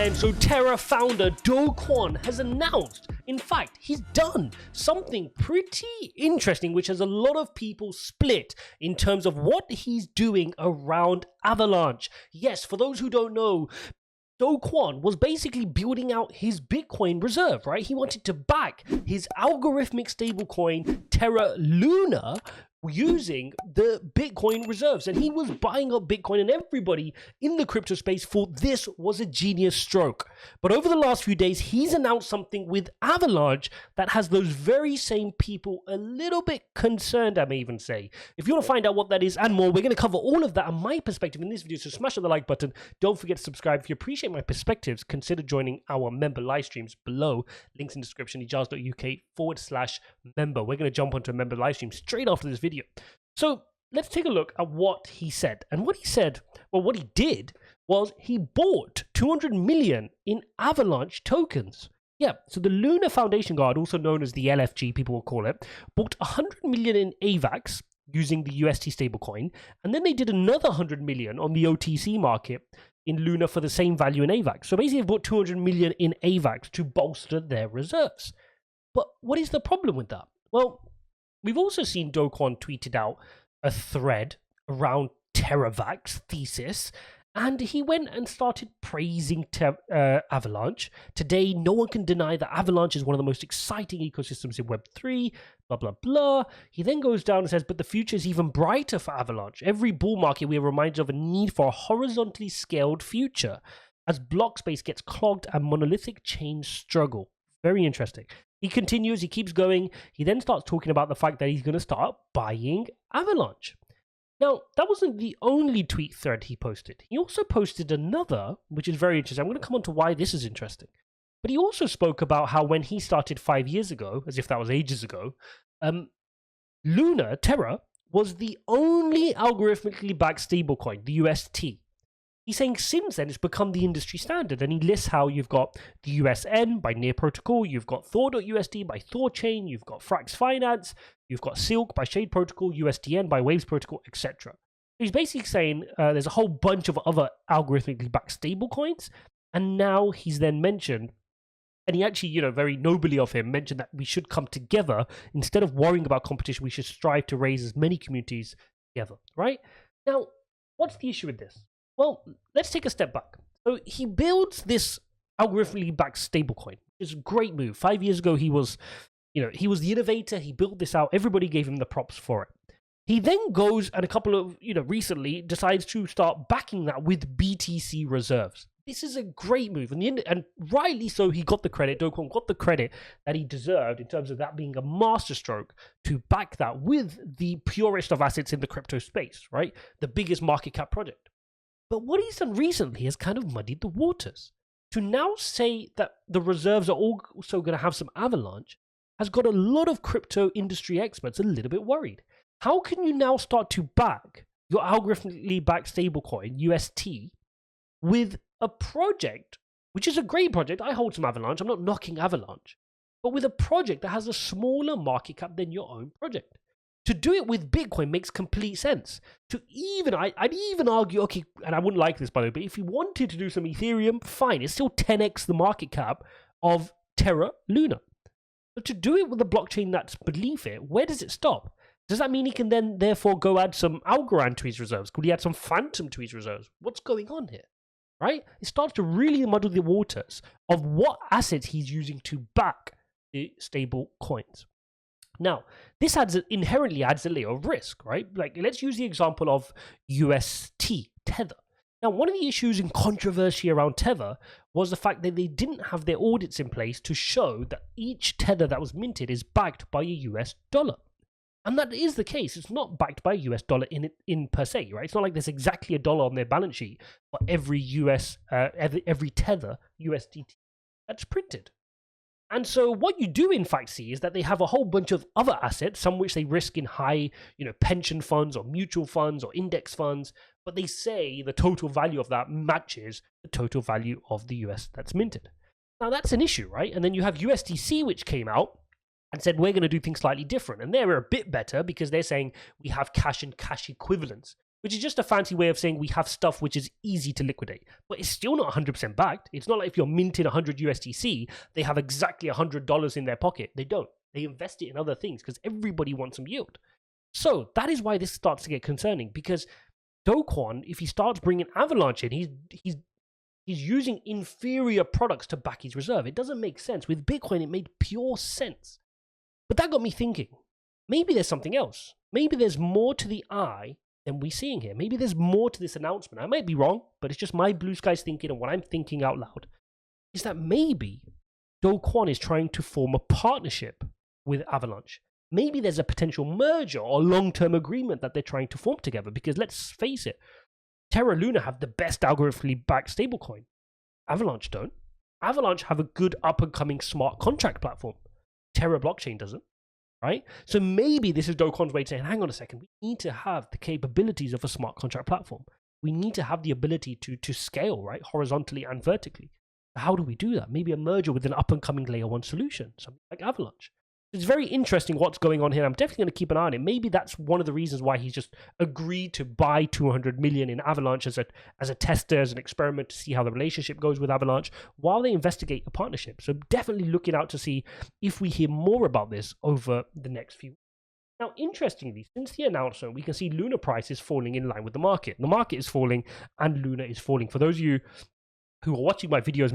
time. So Terra founder Kwon has announced, in fact, he's done something pretty interesting, which has a lot of people split in terms of what he's doing around Avalanche. Yes, for those who don't know, Kwon was basically building out his Bitcoin reserve, right? He wanted to back his algorithmic stablecoin Terra Luna using the Bitcoin reserves, and he was buying up Bitcoin, and everybody in the crypto space thought this was a genius stroke. But over the last few days, he's announced something with Avalanche that has those very same people a little bit concerned, I may even say. If you want to find out what that is and more, we're going to cover all of that and my perspective in this video, so smash the like button. Don't forget to subscribe. If you appreciate my perspectives, consider joining our member live streams below. Links in the description, ijaz.uk/member. We're going to jump onto a member live stream straight after this video. So let's take a look at what he said. And what he said, well, what he did was he bought 200 million in Avalanche tokens. Yeah, so the Luna Foundation Guard, also known as the LFG, people will call it, bought 100 million in AVAX using the UST stablecoin. And then they did another 100 million on the OTC market in Luna for the same value in AVAX. So basically, they bought 200 million in AVAX to bolster their reserves. But what is the problem with that? Well, we've also seen Kwon tweeted out a thread around TerraVax thesis, and he went and started praising Avalanche. Today, no one can deny that Avalanche is one of the most exciting ecosystems in Web3, blah, blah, blah. He then goes down and says, but the future is even brighter for Avalanche. Every bull market, we are reminded of a need for a horizontally scaled future as block space gets clogged and monolithic chains struggle. Very interesting. He continues, he keeps going. He then starts talking about the fact that he's going to start buying Avalanche. Now, that wasn't the only tweet thread he posted. He also posted another, which is very interesting. I'm going to come on to why this is interesting. But he also spoke about how when he started 5 years ago, as if that was ages ago, Terra, was the only algorithmically backed stablecoin, the UST. He's saying since then it's become the industry standard, and he lists how you've got the USN by Near Protocol, you've got Thor.USD by Thorchain, you've got Frax Finance, you've got Silk by Shade Protocol, USDN by Waves Protocol, etc. He's basically saying there's a whole bunch of other algorithmically backed stablecoins, and now he's then mentioned, and he actually, very nobly of him, mentioned that we should come together. Instead of worrying about competition, we should strive to raise as many communities together, right? Now, what's the issue with this? Well, let's take a step back. So he builds this algorithmically backed stablecoin. It's a great move. 5 years ago, he was the innovator. He built this out. Everybody gave him the props for it. He then goes and recently decides to start backing that with BTC reserves. This is a great move. And rightly so, he got the credit. Kwon got the credit that he deserved in terms of that being a masterstroke to back that with the purest of assets in the crypto space, right? The biggest market cap project. But what he's done recently has kind of muddied the waters. To now say that the reserves are also going to have some Avalanche has got a lot of crypto industry experts a little bit worried. How can you now start to back your algorithmically backed stablecoin, UST, with a project, which is a great project? I hold some Avalanche. I'm not knocking Avalanche. But with a project that has a smaller market cap than your own project. To do it with Bitcoin makes complete sense. I'd even argue, okay, and I wouldn't like this by the way, but if you wanted to do some Ethereum, fine, it's still 10x the market cap of Terra Luna. But to do it with a blockchain that's beneath it, where does it stop? Does that mean he can then therefore go add some Algorand to his reserves? Could he add some Phantom to his reserves? What's going on here? Right? It starts to really muddle the waters of what assets he's using to back the stable coins. Now, this inherently adds a layer of risk, right? Like, let's use the example of UST, Tether. Now, one of the issues and controversy around Tether was the fact that they didn't have their audits in place to show that each Tether that was minted is backed by a US dollar. And that is the case. It's not backed by a US dollar in per se, right? It's not like there's exactly a dollar on their balance sheet for every every Tether USDT that's printed. And so what you do in fact see is that they have a whole bunch of other assets, some which they risk in high, pension funds or mutual funds or index funds, but they say the total value of that matches the total value of the US that's minted. Now that's an issue, right? And then you have USDC, which came out and said, we're going to do things slightly different. And they're a bit better because they're saying we have cash and cash equivalents. which is just a fancy way of saying we have stuff which is easy to liquidate, but it's still not 100% backed. It's not like if you're minting 100 USDC, they have exactly $100 in their pocket. They don't. They invest it in other things because everybody wants some yield. So that is why this starts to get concerning, because Kwon, if he starts bringing Avalanche in, he's using inferior products to back his reserve. It doesn't make sense. With Bitcoin, it made pure sense. But that got me thinking, maybe there's something else. Maybe there's more to the eye than we're seeing here. Maybe there's more to this announcement. I might be wrong, but it's just my blue skies thinking, and what I'm thinking out loud is that maybe Kwon is trying to form a partnership with Avalanche. Maybe there's a potential merger or long-term agreement that they're trying to form together, because let's face it, Terra Luna have the best algorithmically backed stablecoin. Avalanche don't. Avalanche have a good up-and-coming smart contract platform. Terra blockchain doesn't, right? So maybe this is Kwon's way to saying, hang on a second, we need to have the capabilities of a smart contract platform. We need to have the ability to scale, right? Horizontally and vertically. How do we do that? Maybe a merger with an up-and-coming layer 1 solution, something like Avalanche. It's very interesting what's going on here. I'm definitely going to keep an eye on it. Maybe that's one of the reasons why he's just agreed to buy 200 million in Avalanche as a tester, as an experiment to see how the relationship goes with Avalanche while they investigate a partnership. So definitely looking out to see if we hear more about this over the next few weeks. Now, interestingly, since the announcement, we can see Luna price is falling in line with the market. The market is falling and Luna is falling. For those of you who were watching my videos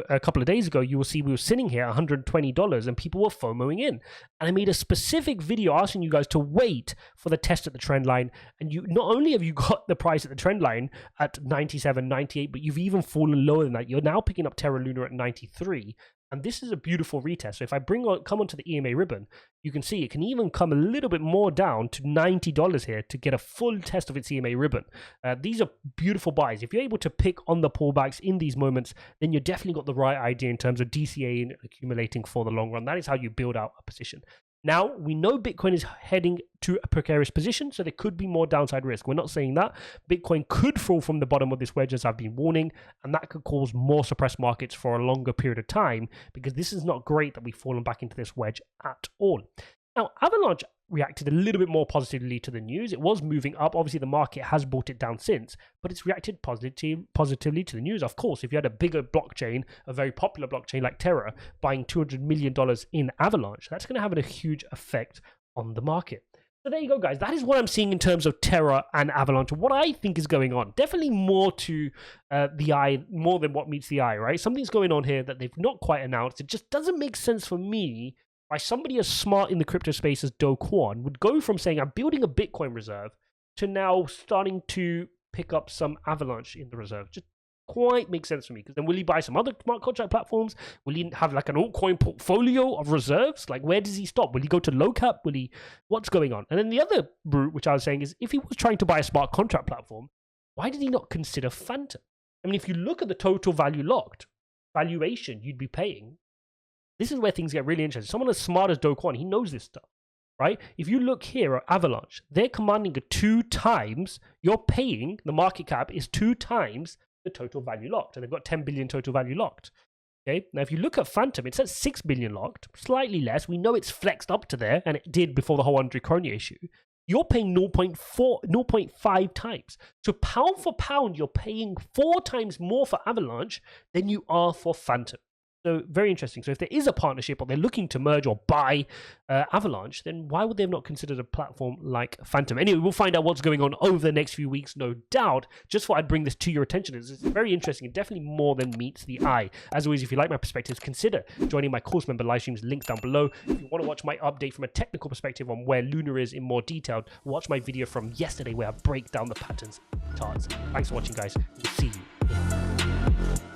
a couple of days ago, you will see we were sitting here at $120 and people were FOMOing in. And I made a specific video asking you guys to wait for the test at the trend line. And you not only have you got the price at the trend line at 97, 98, but you've even fallen lower than that. You're now picking up Terra Luna at 93. And this is a beautiful retest. So if I come onto the EMA ribbon, you can see it can even come a little bit more down to $90 here to get a full test of its EMA ribbon. These are beautiful buys. If you're able to pick on the pullbacks in these moments, then you've definitely got the right idea in terms of DCA and accumulating for the long run. That is how you build out a position. Now, we know Bitcoin is heading to a precarious position, so there could be more downside risk. We're not saying that. Bitcoin could fall from the bottom of this wedge, as I've been warning, and that could cause more suppressed markets for a longer period of time, because this is not great that we've fallen back into this wedge at all. Now, Avalanche reacted a little bit more positively to the news. It was moving up. Obviously, the market has brought it down since, but it's reacted positively to the news. Of course, if you had a bigger blockchain, a very popular blockchain like Terra, buying $200 million in Avalanche, that's going to have a huge effect on the market. So there you go, guys. That is what I'm seeing in terms of Terra and Avalanche. What I think is going on. Definitely more to the eye, more than what meets the eye, right? Something's going on here that they've not quite announced. It just doesn't make sense for me why somebody as smart in the crypto space as Kwon would go from saying, I'm building a Bitcoin reserve, to now starting to pick up some Avalanche in the reserve. Just quite makes sense for me, because then will he buy some other smart contract platforms? Will he have like an altcoin portfolio of reserves? Like, where does he stop? Will he go to low cap? What's going on? And then the other route, which I was saying, is if he was trying to buy a smart contract platform, why did he not consider Phantom? I mean, if you look at the total value locked valuation you'd be paying, this is where things get really interesting. Someone as smart as Kwon, he knows this stuff, right? If you look here at Avalanche, they're commanding a 2 times, you're paying, the market cap is 2 times the total value locked, and they've got 10 billion total value locked. Okay, now if you look at Phantom, it says 6 billion locked, slightly less. We know it's flexed up to there, and it did before the whole Andre Cronje issue. You're paying 0.5 times. So pound for pound, you're paying 4 times more for Avalanche than you are for Phantom. So very interesting. So if there is a partnership, or they're looking to merge or buy Avalanche, then why would they have not considered a platform like Phantom? Anyway, we'll find out what's going on over the next few weeks, no doubt. Just thought I'd bring this to your attention. It's very interesting and definitely more than meets the eye. As always, if you like my perspectives, consider joining my course member live streams, links down below. If you want to watch my update from a technical perspective on where Luna is in more detail, watch my video from yesterday where I break down the patterns charts. Thanks for watching, guys. We'll see you.